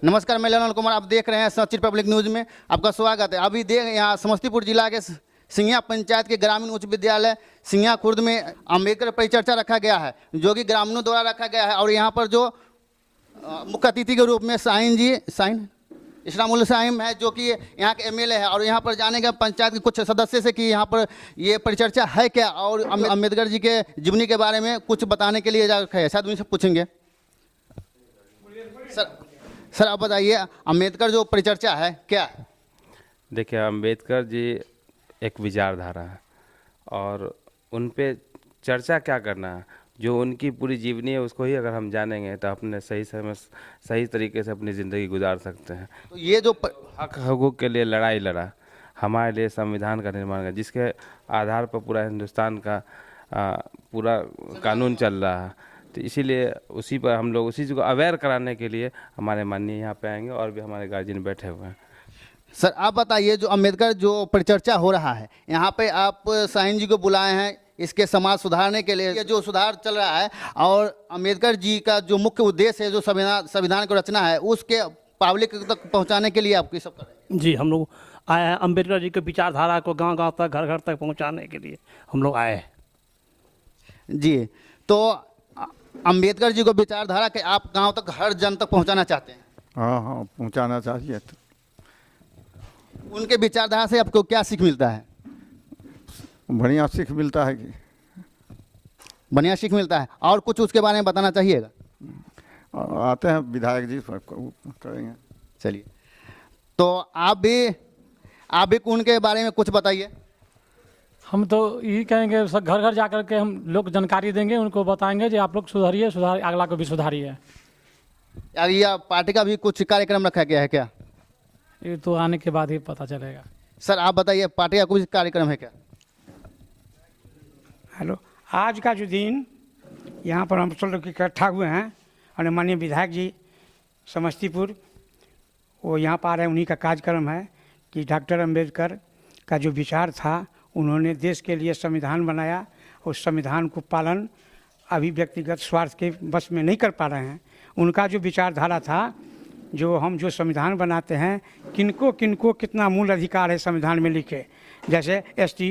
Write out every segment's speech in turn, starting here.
नमस्कार, मैं ललन कुमार। आप देख रहे हैं सचिन पब्लिक न्यूज़ में आपका स्वागत है। अभी यहाँ समस्तीपुर जिला के सिंघिया पंचायत के ग्रामीण उच्च विद्यालय सिंघिया खुर्द में अम्बेडकर परिचर्चा रखा गया है, जो कि ग्रामीणों द्वारा रखा गया है। और यहाँ पर जो मुख्य अतिथि के रूप में शाहीन इस्लामुल शाहीन है, जो कि यहाँ के एमएलए है। और यहाँ पर जाने का पंचायत के कुछ सदस्य से कि यहाँ पर ये परिचर्चा है क्या, और अम्बेडकर जी के जीवनी के बारे में कुछ बताने के लिए जा रखा है। शायद उनसे पूछेंगे। सर आप बताइए, अम्बेडकर जो परिचर्चा है क्या है? देखिए, अम्बेडकर जी एक विचारधारा है और उन पे चर्चा क्या करना है। जो उनकी पूरी जीवनी है उसको ही अगर हम जानेंगे तो अपने सही समय सही तरीके से अपनी ज़िंदगी गुजार सकते हैं। तो ये जो हक हकूक़ के लिए लड़ाई लड़ा, हमारे लिए संविधान का निर्माण किया, जिसके आधार पर पूरा हिंदुस्तान का पूरा कानून चल रहा है। तो इसीलिए उसी पर हम लोग उसी को अवेयर कराने के लिए हमारे माननीय यहाँ पे आएंगे और भी हमारे गार्जियन बैठे हुए हैं। सर आप बताइए, जो अम्बेडकर जो परिचर्चा हो रहा है यहाँ पे, आप शाहीन जी को बुलाए हैं इसके समाज सुधारने के लिए, ये जो सुधार चल रहा है, और अम्बेडकर जी का जो मुख्य उद्देश्य है, जो संविधान की रचना है, उसके पब्लिक तक पहुँचाने के लिए आप ये सब कर रहे हैं? जी, हम लोग आए हैं अम्बेडकर जी के विचारधारा को गांव-गांव तक, घर-घर तक पहुंचाने के लिए हम लोग आए हैं। जी, तो अम्बेडकर जी को विचारधारा के आप गांव तक, हर जन तक पहुंचाना चाहते हैं? हाँ, पहुंचाना चाहिए। तो उनके विचारधारा से आपको क्या सीख मिलता है? बढ़िया सीख मिलता है कि बढ़िया सीख मिलता है। और कुछ उसके बारे में बताना चाहिएगा? आते हैं विधायक जी करेंगे। चलिए, तो आप भी उनके बारे में कुछ बताइए। हम तो यही कहेंगे, सब घर घर जा कर के हम लोग जानकारी देंगे, उनको बताएंगे कि आप लोग सुधारिए, अगला को भी सुधारिए। या पार्टी का भी कुछ कार्यक्रम रखा गया है क्या? ये तो आने के बाद ही पता चलेगा। सर आप बताइए, पार्टी का कुछ कार्यक्रम है क्या? हेलो, आज का जो दिन यहाँ पर हम सब लोग इकट्ठा हुए हैं और माननीय विधायक जी समस्तीपुर वो यहाँ पर आ रहे हैं। उन्हीं का कार्यक्रम है कि डॉक्टर अम्बेडकर का जो विचार था, उन्होंने देश के लिए संविधान बनाया। उस संविधान को पालन अभी व्यक्तिगत स्वार्थ के बस में नहीं कर पा रहे हैं। उनका जो विचारधारा था, जो हम जो संविधान बनाते हैं, किनको किनको कितना मूल अधिकार है संविधान में लिखे, जैसे ST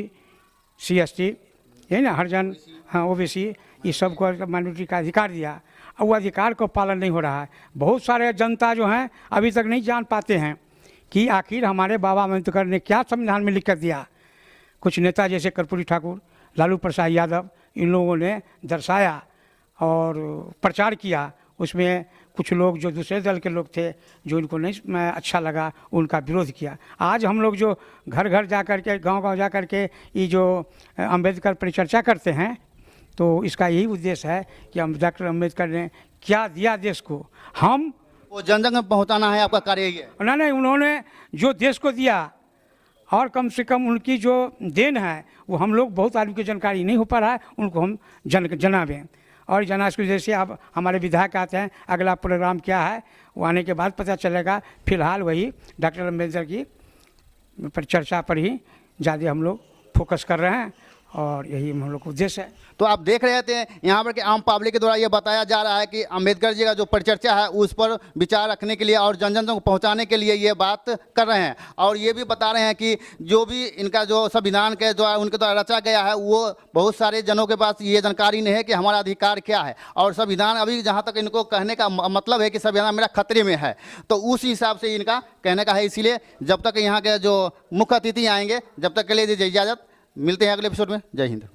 CST है ना, हरिजन, हाँ OBC, ये सबको माइनॉरिटी का अधिकार दिया। और वो अधिकार को पालन नहीं हो रहा है। बहुत सारे जनता जो हैं अभी तक नहीं जान पाते हैं कि आखिर हमारे बाबा अम्बेडकर ने क्या संविधान में लिख कर दिया। कुछ नेता जैसे कर्पूरी ठाकुर, लालू प्रसाद यादव, इन लोगों ने दर्शाया और प्रचार किया। उसमें कुछ लोग जो दूसरे दल के लोग थे, जो इनको नहीं अच्छा लगा, उनका विरोध किया। आज हम लोग जो घर घर जा कर के, गाँव-गाँव जा कर के ये जो अम्बेडकर परिचर्चा करते हैं, तो इसका यही उद्देश्य है कि हम डॉक्टर अम्बेडकर ने क्या दिया देश को, हम वो जन जन में पहुँचाना है। आपका कार्य ये है? नहीं, उन्होंने जो देश को दिया और कम से कम उनकी जो देन है, वो हम लोग बहुत आदमी की जानकारी नहीं हो पा रहा है, उनको हम जनावें। और जनास को जैसे अब हमारे विधायक आते हैं, अगला प्रोग्राम क्या है वो आने के बाद पता चलेगा। फिलहाल वही डॉक्टर अम्बेडकर की परिचर्चा पर ही ज़्यादा हम लोग फोकस कर रहे हैं और यही हम लोग का उद्देश्य है। तो आप देख रहे थे यहाँ पर कि आम पब्लिक के द्वारा ये बताया जा रहा है कि अम्बेडकर जी का जो परिचर्चा है उस पर विचार रखने के लिए और जन जन को पहुँचाने के लिए ये बात कर रहे हैं। और ये भी बता रहे हैं कि जो भी इनका जो संविधान के द्वारा उनके द्वारा रचा गया है, वो बहुत सारे जनों के पास ये जानकारी नहीं है कि हमारा अधिकार क्या है। और संविधान अभी जहाँ तक इनको कहने का मतलब है कि संविधान मेरा खतरे में है, तो उस हिसाब से इनका कहने का है। इसीलिए जब तक यहाँ के जो मुख्य अतिथि आएंगे, जब तक के लिए दीजिए इजाज़त। मिलते हैं अगले एपिसोड में। जय हिंद।